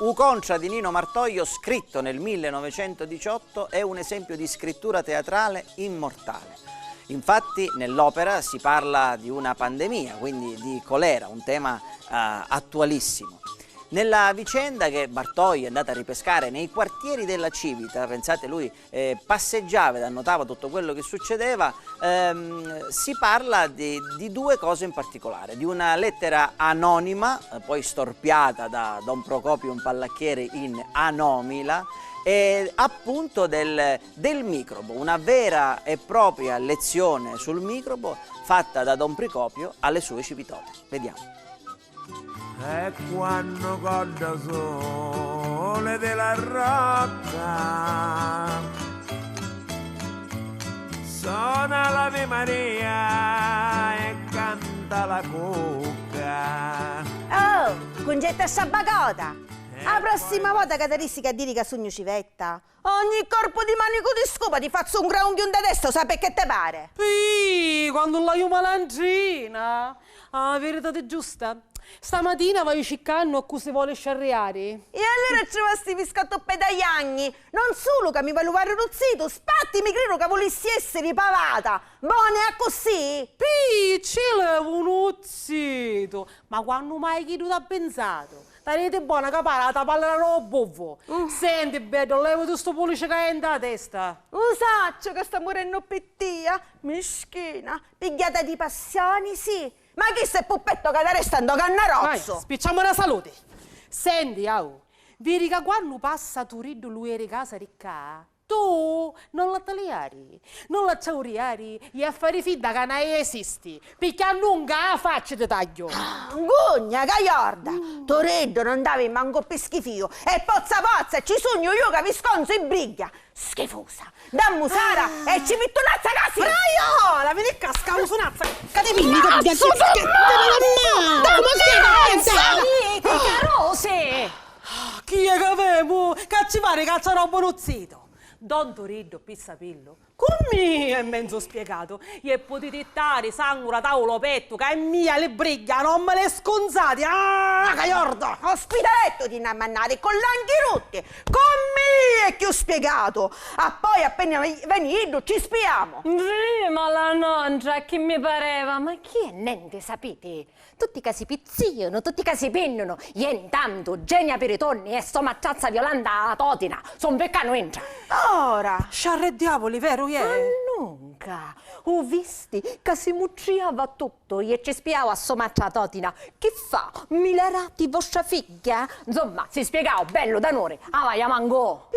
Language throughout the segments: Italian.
Uconcia di Nino Martoglio, scritto nel 1918, è un esempio di scrittura teatrale immortale. Infatti nell'opera si parla di una pandemia, quindi di colera, un tema attualissimo. Nella vicenda che Martoglio è andato a ripescare nei quartieri della Civita, pensate lui passeggiava ed annotava tutto quello che succedeva, si parla di due cose in particolare, di una lettera anonima, poi storpiata da Don Procopio Pallacchiere in Anomila, e appunto del microbo, una vera e propria lezione sul microbo fatta da Don Procopio alle sue civitote. Vediamo. E quando corda sole della rocca suona l'Ave Maria e canta la cucca. Oh, Concetta Sciabacota! La prossima volta che ti rischi a dire che sogno civetta, ogni corpo di manico di scopa ti faccio un grounchion da destra, sai perché te pare? Pì, quando la io malandrina, la verità è giusta. Stamattina vai ciccando a cui si vuole sciarriare. E allora ci vasti piscatto pedaiagni, non solo che mi vuoi luvare ruzzito, spatti mi credo che volessi essere pavata. Buone a così? Pì, ci levo un uzzito, ma quando mai chi tu t'ha pensato? Tarete buona capara, parlerò bovo. Senti, bello, levo tu sto pollice che è in la testa. Usaccio che sta morendo pettia, mischina, pigliata di passioni, sì. Ma chi sei puppetto che ti resta in cannarozzo? Spicciamo la salute. Senti, vedi che quando passa tu rido lui eri casa ricca, tu non la tagliari, non la ciauriari e a fare finta che non esisti, perché a lunga la faccia ti taglio. Gugna, cagliorda, Toreddo non davi manco per schifio e pozza ci sogno io che vi sconzo in briglia. Schifosa, dammi Sara e ci metto un'azza casi. Braiola, vedi che scavo su un'azza, cademini, cazzo che carose! Chi è che avevo? Che ci pare che c'era un bonuzzito? Don Toriddo Pissapillo, come è mezzo spiegato, e potete stare sangue da tavolo petto, che è mia le briglia, non me le sconzate, cagliorda! Ospitaletto di innamannare con l'anghi rotti, con me è più spiegato, poi appena venito ci spiamo. Sì, ma la nonna che mi pareva, ma chi è niente sapete? Tutti che si pizziano, tutti che si pennono, e intanto Genia Peritonni e sto mazzazza Violanda a Totina, son peccano entra. Ora, Sciarre diavoli, vero, Nunca, ho visti che si mucciava tutto e ci spiava a somaccia Totina. Che fa? Milerati vostra figlia? Insomma, si spiegava bello d'anore, vai a mango.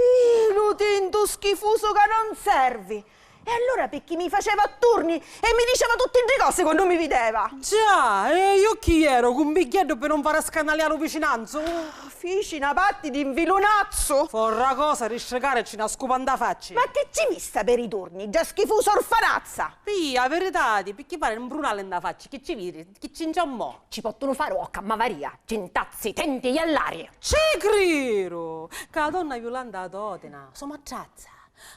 lo tinto schifoso che non servi. E allora perché mi faceva a turni e mi diceva tutte le cose quando mi vedeva? Già, e io chi ero? Con un bicchiere per non fare scanaliare vicinanzo? Fici una patti di invilonazzo. Forra cosa, ristregare e ci nascupanda faccia. Ma che ci vista per i turni? Già schifosa orfanazza. Pia, verità, perché pare un brunale in da faccia, che ci vedi, che ci inciammò? Ci possono fare occa, ma varia, cintazzi, tenti e all'aria. Ci credo! Che la donna Violanda a Totina, so mazzazza.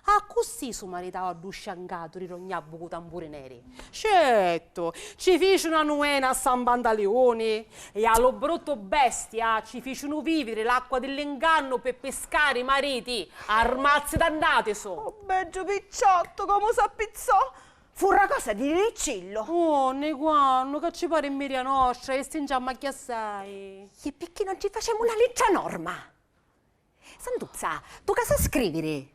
Ah, così suo maritava dusciangato, rirognabbo con tamburi neri. Certo, ci fece una nuena a San Pantaleone e allo brutto bestia ci fecero vivere l'acqua dell'inganno per pescare i mariti, armazzi dannate so. Oh, bello picciotto, come s'appizzò. Fu una cosa di ricillo. Oh, ne quando, che ci pare in meria nostra e stingiamo a chiassai. E perché non ci facciamo una legge a norma? Santuzza, tu che sai scrivere?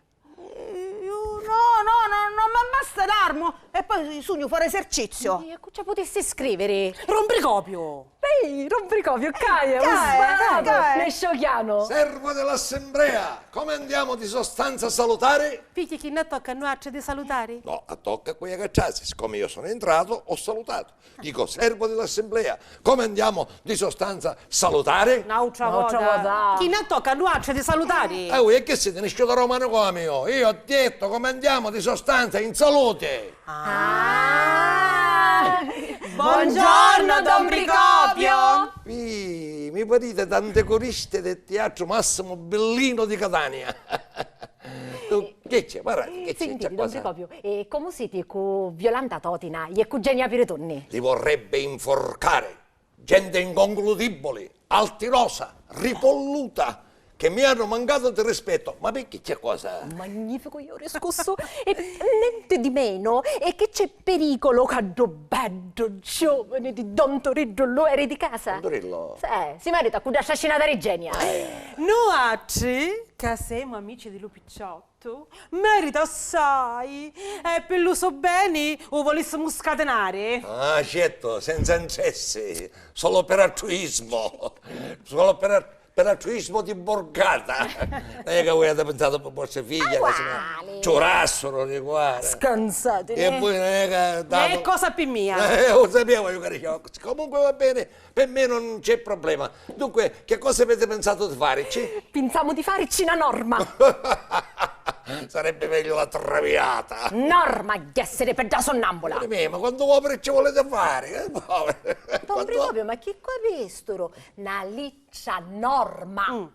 Non mi basta l'armo e poi sogno fare esercizio. E cosa potessi scrivere? Rombricopio! Ehi, rombricopio, caia, caia. ne sciocchiano. Servo dell'assemblea, come andiamo di sostanza salutare? Picchi chi ne tocca a noi di salutare? No, a tocca a quei cacciati, siccome io sono entrato, ho salutato. Dico, servo dell'assemblea, come andiamo di sostanza salutare? Un'altra Un'altra volta. volta. Chi ne tocca a noi di salutare? E che siete nasciuto romano come io ho detto come andiamo di sostanza in salute. Buongiorno, Don Procopio! Mi parite tante coriste del teatro Massimo Bellino di Catania. Tu, che c'è? Guarda, che c'è? Sentite, C'è Don cosa? Procopio, e come siete con Violanda Totina e con Genia Piretonni? Li vorrebbe inforcare. Gente inconcludibile, altirosa, ripolluta, che mi hanno mancato di rispetto. Ma perché c'è cosa? Magnifico, io ho riscosso. E niente di meno è che c'è pericolo che il bello giovane di Don Torillo lo eri di casa. Don Torillo? Si merita con l'assassinata Regenia. Noi, che siamo amici di Lupicciotto, merita assai. E per lo so bene o volessimo scatenare? Ah, certo, senza interessi, solo per altruismo. Solo per altruismo di borgata. Non è che voi avete pensato per vostra figlia che si ciurassero di guarda. Scansate. E poi non è che dato... È cosa per mia. Lo sapevo io, caro. Comunque va bene, per me non c'è problema. Dunque, che cosa avete pensato di farci? Pensiamo di farci una norma. Sarebbe meglio la traviata. Norma di essere per già sonnambula. Ma quando opere ci volete fare? Don Procopio, ma che qua vestoro? Una liccia norma.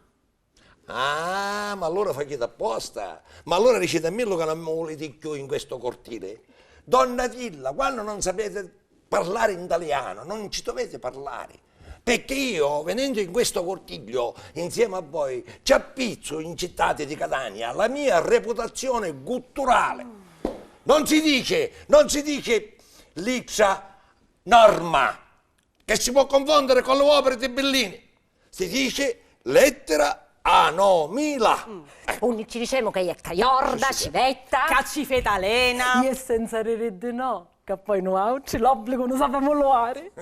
Ah, ma allora fate apposta. Ma allora dicete a me che non mi volete più in questo cortile. Donna Tilla, quando non sapete parlare in italiano, non ci dovete parlare. Perché io, venendo in questo cortiglio insieme a voi, ci appizzo in città di Catania la mia reputazione culturale. Non si dice liccia norma, che si può confondere con le opere di Bellini. Si dice lettera anomila. Ogni ci diciamo che è caiorda, civetta. Cacifetalena. E senza rede no. Che poi noi c'è l'obbligo, non sappiamo loare.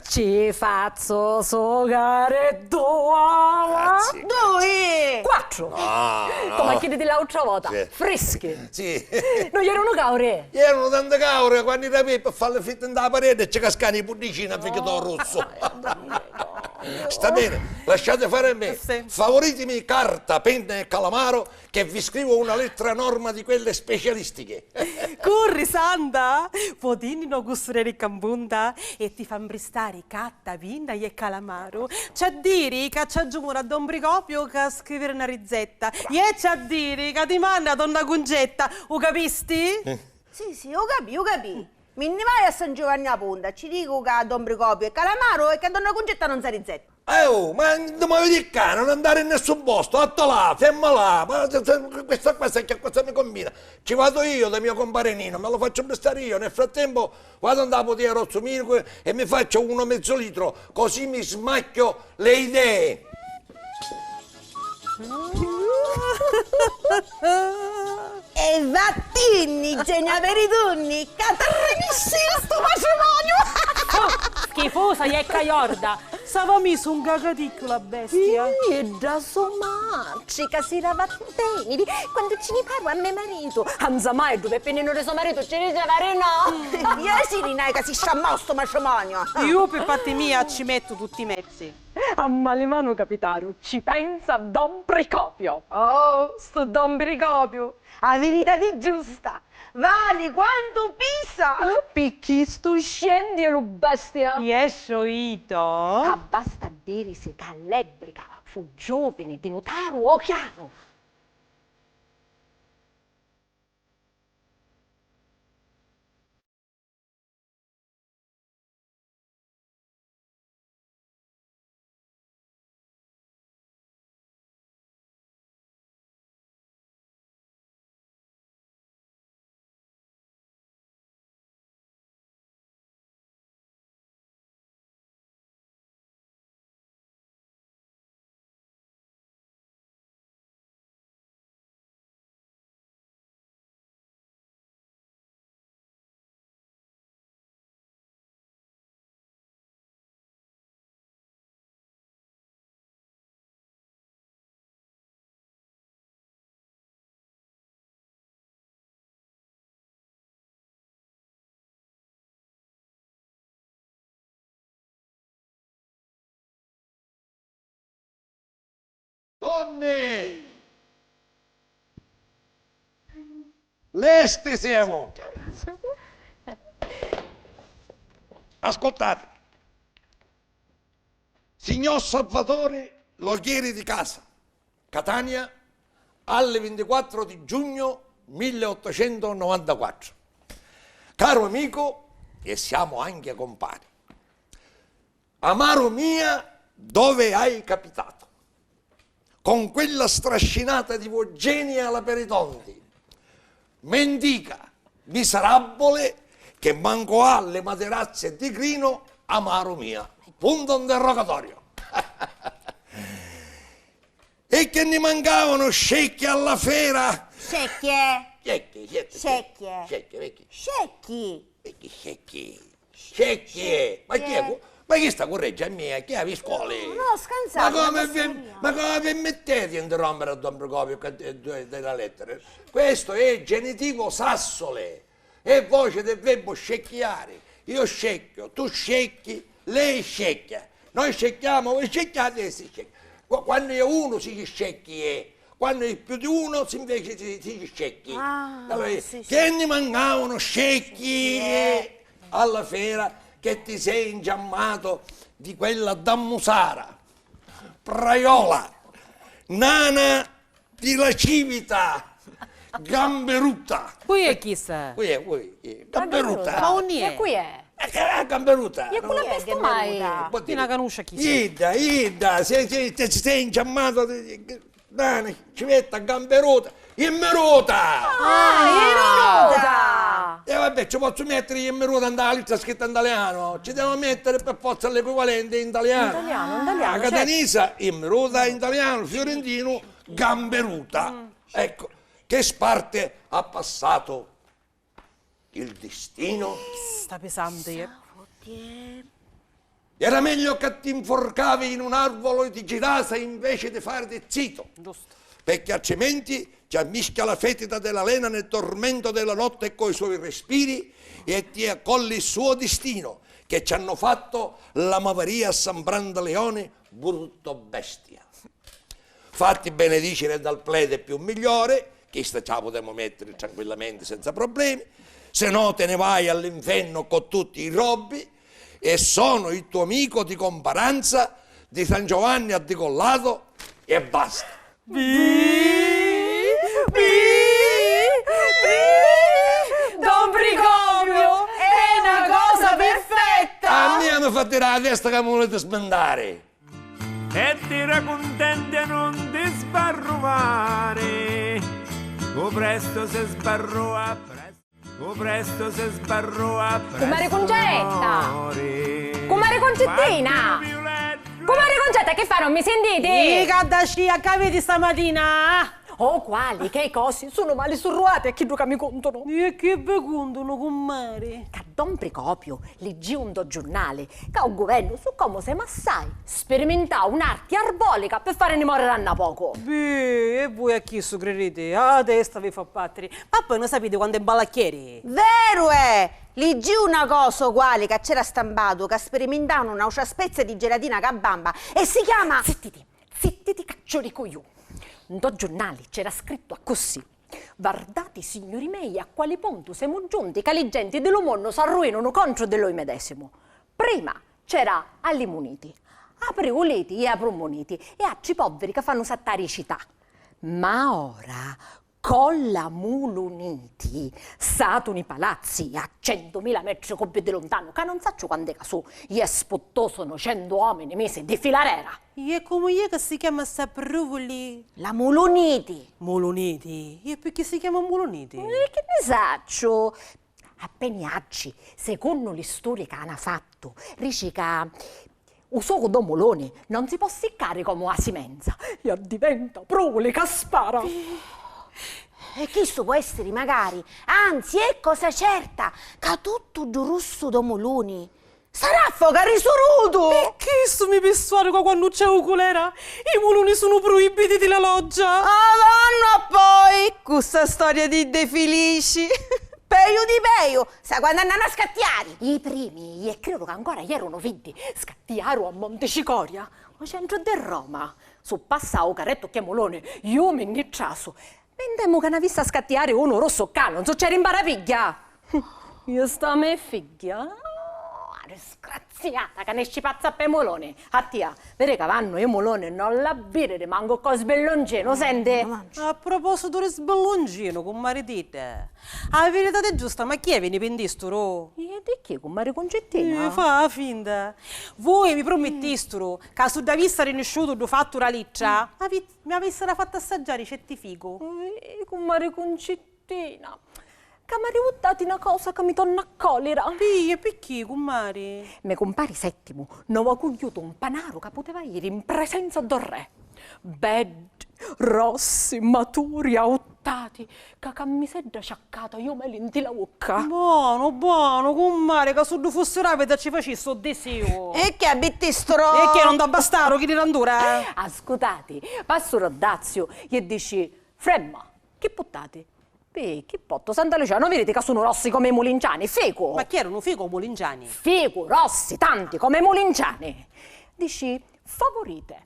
Ci faccio sogare Grazie. Due! 4. No. Come chiedi l'altra volta, Sì. fresche. Sì. Non erano caure. Erano tante caure quando da me per fare le fitte nella parete e ci cascano i puddicini a vecchio rosso. Sta bene, lasciate fare a me. Sì. Favoritemi carta, penna e calamaro che vi scrivo una lettera norma di quelle specialistiche. Corri, Santa! Potini no gusturere cambunda e ti fa imbristare catta, vinda e calamaro. C'è a dire che ci aggiungono a Don Procopio che a scrivere una rizzetta. E c'è a dire che ti manda Donna Cungetta, o capisti? Sì, ho capito. Mi ne vai a San Giovanni a Ponta, ci dico che a Don Procopio è calamaro e che a Donna Concetta non sa rizzetta. Ma non mi vedi qua, non andare in nessun posto, atto là, ferma là, ma questa che cosa mi combina? Ci vado io da mio comparenino, me lo faccio prestare io, nel frattempo vado andare a potere a Rozzomino e mi faccio uno mezzo litro, così mi smacchio le idee. E vattini, genia peritunni, catarrinissimo sto matrimonio! Schifosa e caiorda! Stava messo un cagaticchio la bestia! E da somacci che si lava bene. Quando ci ne parlo a mio marito, anza mai dove pennino di suo marito ci dice no. Iesi rinai che si sciammò sto matrimonio! Io per parte mia ci metto tutti i mezzi. A malemano capitano, ci pensa Don Procopio. Oh, sto Don Procopio, la verità di giusta. Vali, quanto pisa! Picchi sto scendi lo bestia. Riesco ito? Basta dire se che all'ebrica fu giovane di notaro o chiaro. Donne! Leste siamo! Ascoltate. Signor Salvatore Loghieri di Casa, Catania, alle 24 di giugno 1894. Caro amico, e siamo anche compari, amaro mia, dove hai capitato? con quella strascinata di Vogenia alla Peritondi, mendica, miserabile, che manco ha le materazze di Crino, amaro mia. Punto interrogatorio. E che ne mancavano scecchi alla fiera? Scecchie. Scecchi. Ma chi è? Ma chi sta correggia mia? Chi ha le scuole? No, scansate. Ma come permettete di interrompere a Don Procopio della lettera? Questo è genitivo sassole, è voce del verbo scecchiare. Io scecchio, tu scecchi, lei scecchia. Noi scecchiamo, voi scecchiate e si scecchia. Quando è uno si scecchia, quando è più di uno invece si scecchi. Allora, che ne mancavano scecchi alla fiera che ti sei ingiammato di quella dammusara, praiola, nana di la civita, gamberuta. Qui è chi sa? Qui è, gamberuta. Ma ogni E è? qui è? Gamberuta. E quella peste mai? Chi una canuscia chi sa? Ida, sei ingiammato di nana, civetta, gamberuta, immeruta. E vabbè, ci posso mettere immeruta nella lista scritta in italiano, ci devo mettere per forza l'equivalente in italiano. La catanisa, immeruta in italiano, fiorentino, gamberuta. Ecco, che sparte ha passato il destino? Sta pesante. Era meglio che ti inforcavi in un arvolo e ti girassi invece di farti zitto. Giusto. Perché altrimenti ci ammischia la fetida della lena nel tormento della notte coi suoi respiri e ti accolli il suo destino, che ci hanno fatto la Mavaria a San Brandaleone, brutto bestia. Fatti benedicere dal prete più migliore, che sta ce la potremo mettere tranquillamente senza problemi, se no te ne vai all'inferno con tutti i robbi e sono il tuo amico di comparanza di San Giovanni a Dicollato e basta. Don Procopio è una cosa perfetta! A me mi fa tirare la testa che mi volete sbandare. E ti contenti e non ti sbarruvare, o presto se sbarrua Comare Concetta! Comare Concettina! Comare Concetta, che fa? Non mi sentite? Mica da scia che vedi stamattina? Oh, quali? Che cose? Sono male surruate a chi che mi contano. E che vi contano, comare? Che Don Procopio leggi un giornale che un governo su come se massai sperimentava un'arte arbolica per fare ne morire a poco. Beh, e voi a chi so credete? A testa vi fa patri. Ma poi non sapete quando è balacchieri? Vero è! Leggi una cosa uguale che c'era stampato, che sperimentavano una spezia di gelatina cabamba e si chiama... Zittiti caccioli cogliù. In due giornali c'era scritto così: guardate signori miei a quale punto siamo giunti che le genti dello mondo si arruinano contro di noi medesimo. Prima c'era alle muniti, apri uleti e apro moniti e acci poveri che fanno sattare città. Ma ora con la muluniti satuni palazzi a 100.000 metri cubi di lontano, che non so quando è su, gli spottosono 100 uomini mesi di filarera. E come è che si chiama sta provoli? La muluniti. Moloniti? E perché si chiama Moloniti? Che ne saccio? Appeniacci, secondo le storie che hanno fatto, dice che un suo domolone non si può seccare come a simenza e diventa provoli che spara. E chi può essere magari? Anzi, è cosa certa, che tutto giurusso domoloni sarà foga risoluto! E chi mi persuade quando c'è un colera? I muloni sono proibiti della loggia! Madonna poi, questa storia di De Felici! Peio di peio, sa quando andano a scattiare? I primi, e credo che ancora erano vinti, scattiarono a Montecicoria, al centro di Roma. Su passavo carretto chiamolone, io mi innicciaso. Vendemmo che ne vista scattiare uno rosso cano, non so c'era in barapiglia. Io sta me figlia, disgraziata, che ne ci pazza per molone. A tia, vedi che vanno io molone non la bere, manco con sbelloncino, sente? A proposito di sbellongino, con maritite, la verità è giusta, ma chi è vieni pendisturo? E di chi, con Maria Concettina? Fa finta. Voi mi promettistero che se da vista rinesciuto do fatto una liccia, mi avessero fatto assaggiare i certifico. Con Maria Concettina, che mi ha rivoltato una cosa che mi torna a collera. E perché, comare? Me compari Settimo non ha cogliuto un panaro che poteva ieri in presenza del re. Belli, rossi, maturi, auttati, che mi si è sciaccata, io me li la bocca. Buono, buono, comare, che se non fosse rapida ci facessi un desio. E che abiti stro? E che non da bastaro, chi ti randura? Ascoltate, passo Roddazio e dici, Fremma, che pottate? Beh, che potto, Santa Lucia, non vedete che sono rossi come i mulinciani, feco? Ma chi erano figo o molingiani? Fico, rossi, tanti, come mulinciani. Dici, favorite,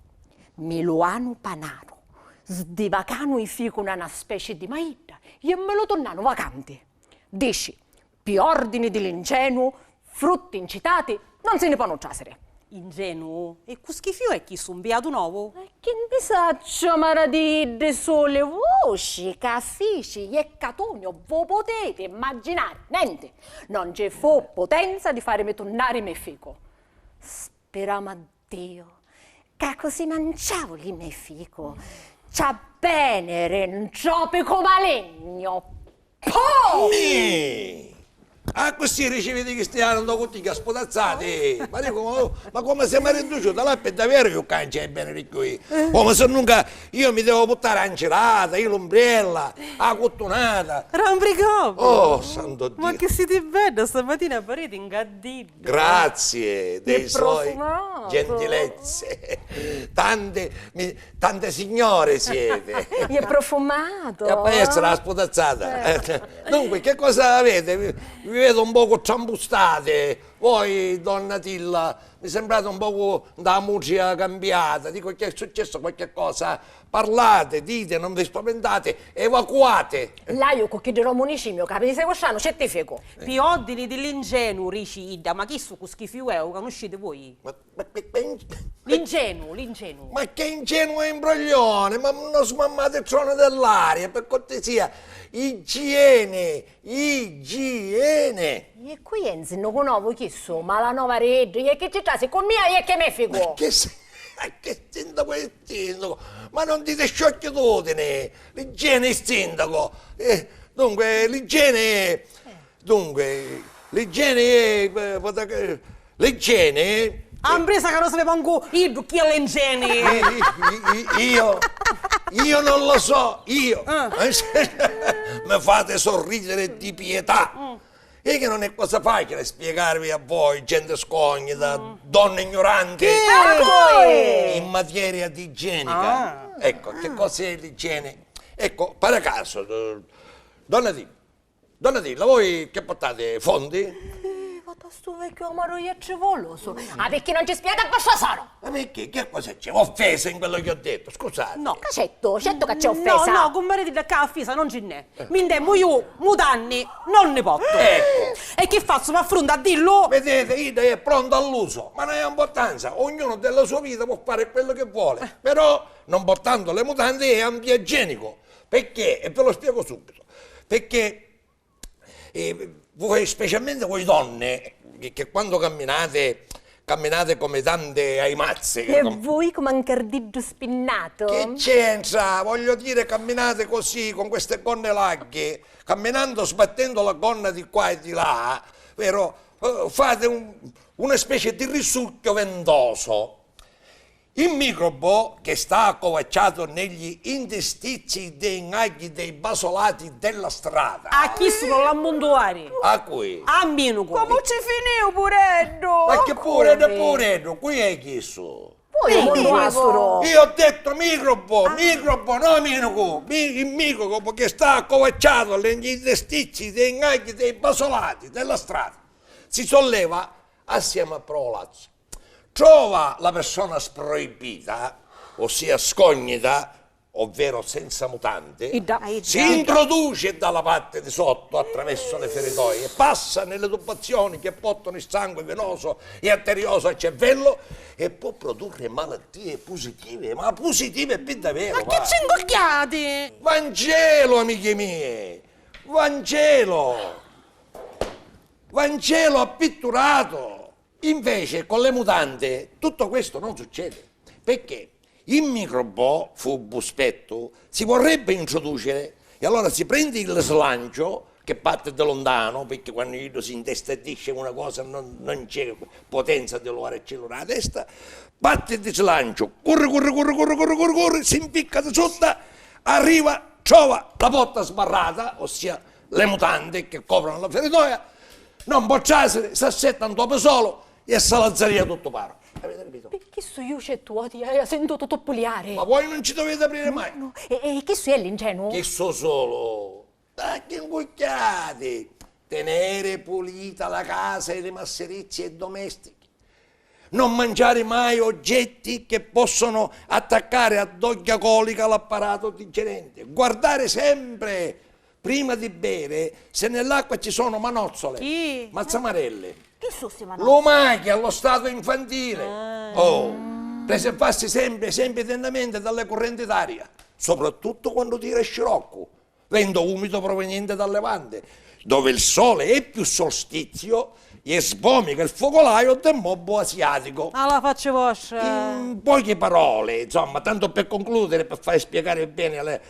Miluano Panaro, sdivacano i fico una specie di maida, e me lo tornano vacanti. Dici, più ordini dell'ingenuo, frutti incitati, non se ne possono trasere. Ingenuo? E che schifio è chi su un beato nuovo? Che ne saccio, maradide, sole voci, caffici e catonio, voi potete immaginare, niente, non c'è fu potenza di farmi tornare me fico. Speriamo a Dio, che così mangiavo lì me fico, c'ha bene renciope come legno. Po! Ah, così ricevete cristiano da tutti che spodazzate. Ma dico, ma come siamo riduciuti? Là per davvero io cancio bene di qui. Come se nunca io mi devo buttare ancelata, io l'ombrella, la cottonata. Rambricapo! Oh, santo Dio. Ma che siete bella stamattina a parete ingaddito. Grazie dei suoi profumato. gentilezze. Tante signore siete. E è profumato. E poi essere la spodazzata. Dunque, che cosa avete? Vi vedo un poco ciambustate. Voi, donna Tilla, mi sembrate un po' da musica cambiata. Dico che è successo qualche cosa. Parlate, dite, non vi spaventate, evacuate. Là io chiederò municipio, capite quest'anno certifico. Più ordini dell'ingenuo, ricida, ma chi su che schifio è? Lo conoscete voi? L'ingenuo. Ma che ingenuo imbroglione, ma non smammate il trono dell'aria, per cortesia. Igiene. E qui Enzi non conosco chi so, ma la nuova regge, e che ci trasi con mia e che me figo. Che sindaco è il sindaco? Ma non dite sciocchitudine, l'igiene è il sindaco. Dunque, l'igiene è... Ambresa che non sapeva manco io chi è l'ingegno. Io non lo so, io. Mi fate sorridere di pietà. E che non è cosa facile spiegarvi a voi, gente scognita, donne ignoranti, in materia di igienica. Ecco, che cos'è l'igiene? Ecco, per caso, donna Dilla, voi che portate? Fondi? Sto vecchio amaro e cevoloso. Ah, perché non ci spiega cosa sono? Ma perché? Che cosa c'è? Offesa in quello che ho detto, scusate. No. Certo che c'è offesa. No, con marito da caffisa non ce n'è. Mi indemmo io, mutanni, non ne porto. Ecco. E che faccio? Ma affronta a dirlo? Vedete, Ida è pronto all'uso, ma non ha importanza. Ognuno della sua vita può fare quello che vuole. Però, non portando le mutande, è antiagienico. Perché? E ve lo spiego subito. Perché voi, specialmente voi donne, che quando camminate come tante aimazze. E voi come un cardillo spinnato? Che c'entra? Voglio dire, camminate così, con queste gonne larghe, camminando, sbattendo la gonna di qua e di là, vero? Fate una specie di risucchio ventoso. Il microbo che sta accovacciato negli interstizi dei nagli dei basolati della strada. A chi sono l'ammondoari? A cui? A Minuco. Come ci finì, pureddo? Ma che pure, qui è chi su? Voi mondo astro. Io ho detto microbo, no Minuco. Il microbo che sta accovacciato negli interstizi dei nagli dei basolati della strada. Si solleva assieme a prolazzo. Trova la persona sproibita, ossia scognita, ovvero senza mutande, Idda. si introduce dalla parte di sotto attraverso le feritoie, passa nelle tubazioni che portano il sangue venoso e arterioso al cervello e può produrre malattie positive, ma positive per davvero. Che ci ingocchiate? Vangelo, amiche mie! Vangelo! Vangelo appitturato! Invece con le mutande tutto questo non succede. Perché? Il microbo, fu buspetto, si vorrebbe introdurre e allora si prende il slancio che parte da lontano, perché quando io si intestardisce una cosa non c'è potenza dell'ora cellulare a testa, batte il slancio, corre, si impicca di sotto, arriva, trova la porta sbarrata, ossia le mutande che coprono la feritoia, non bocciarsi, si assettano dopo solo e salazzaria tutto paro. Avete capito? Che so io c'è tua, ti hai sentito toppoliare. Ma voi non ci dovete aprire mai. No. E che so è l'ingenuo? Che so solo. Dai, che ingucchiate. Tenere pulita la casa e le masserizie domestiche. Non mangiare mai oggetti che possono attaccare a doglia colica l'apparato digerente. Guardare sempre, prima di bere, se nell'acqua ci sono manozzole, Chi? mazzamarelle. Che sono sti manò? Lumache allo stato infantile. Preservarsi sempre attentamente dalle correnti d'aria, soprattutto quando tira scirocco, vento umido proveniente dal levante, dove il sole è più solstizio e sbomica il focolaio del mobbo asiatico. Alla faccia vostra. In poche parole, insomma, tanto per concludere, per far spiegare bene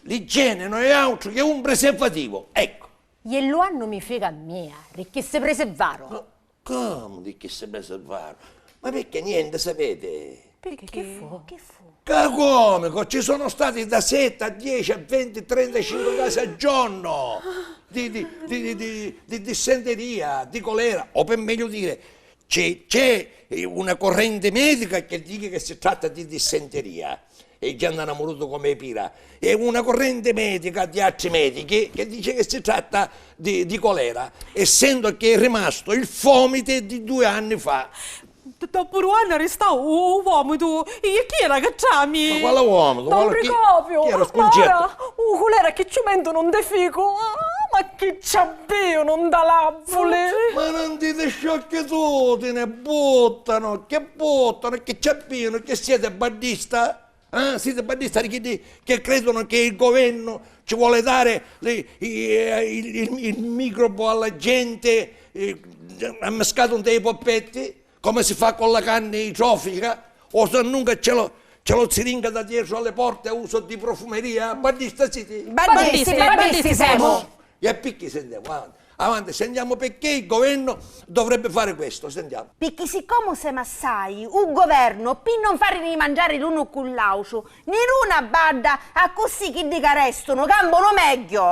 l'igiene non è altro che un preservativo. Ecco. E lo hanno mi frega mia, perché se preservaro. Ma come di che si preservare? Ma perché niente sapete? Perché? Che fu? Come? Ci sono stati da 7 a 10 a 20, 35 casi al giorno di dissenteria, di colera, o per meglio dire, c'è una corrente medica che dice che si tratta di dissenteria e già hanno voluto come pira, e una corrente medica di altri medici che dice che si tratta di colera, essendo che è rimasto il fomite di 2 anni fa. Dopo 2 anni resta un vomito. E chi era che c'ami? Ma quale uomo? Don Ricopio, Chi era sconcerto? colera che ci mento non de fico. Ma che c'abbio non da labbole. Ma non dite sciocchezze, ne buttano, che c'abbiano, che siete baddista? Siete baddisti che credono che il governo ci vuole dare il microbo alla gente, ammescato dei poppetti, come si fa con la carne itrofica, o se nunca ce lo siringa da dietro alle porte a uso di profumeria. Baddista siete? Bandisti siamo. E a picchi sentiamo, avanti, sentiamo perché il governo dovrebbe fare questo, sentiamo. Perché siccome siamo assai, il governo, per non fare mangiare l'uno con l'altro, nessuna badda a così che dica restano, cambiano meglio.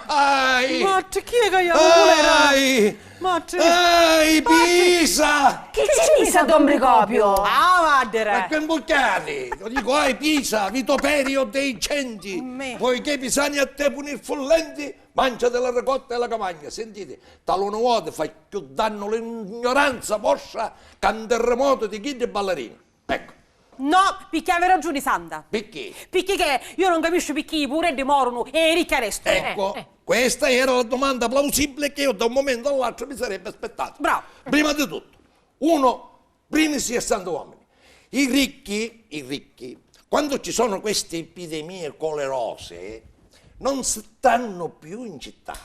Ai! Ma chi è che io colera? Pisa! Che ci pisa Don Ricopio? Ah, Ma madre. che imbucate? Lo dico, Pisa, vitoperio dei centi, poiché pisani a te punir follenti, mangia della ricotta e la cavagna. Sentite, talune volte fa più danno l'ignoranza vostra che un terremoto di chi di ballerini. Ecco, No, perché aveva ragione Santa. perché? Perché che io non capisco perché i pure demorano e i ricchi restano. Ecco, questa era la domanda plausibile che io da un momento all'altro mi sarebbe aspettato. Bravo. Prima di tutto, primis essendo uomini, i ricchi, quando ci sono queste epidemie colerose, non stanno più in città,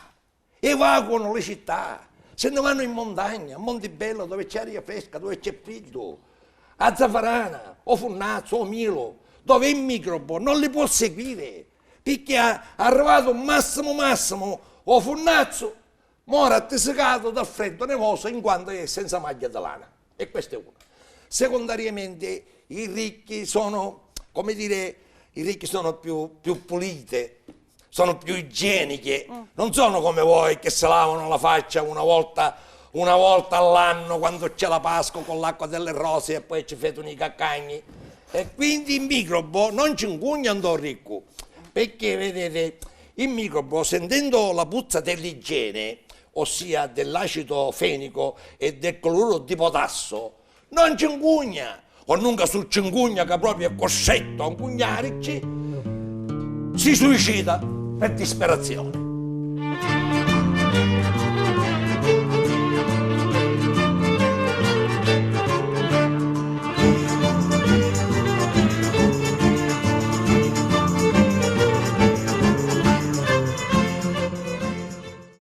evacuano le città, se ne vanno in montagna, a Montebello dove c'è aria fresca, dove c'è freddo, a Zaffarana, o Funnazzo, o Milo, dove il microbo non li può seguire, perché è arrivato massimo, o Funnazzo, muore attesicato dal freddo nevoso in quanto è senza maglia di lana. E questo è uno. Secondariamente i ricchi sono, come dire, più pulite, sono più igieniche, non sono come voi che si lavano la faccia una volta all'anno quando c'è la Pasqua con l'acqua delle rose e poi ci fate i caccagni. E quindi il microbo non ci ingugna un ricco, perché vedete, il microbo sentendo la puzza dell'igiene, ossia dell'acido fenico e del cloruro di potassio, non ci ingugna. o nunca sul cingugna che proprio è coscetto a un cugnarici, si suicida per disperazione.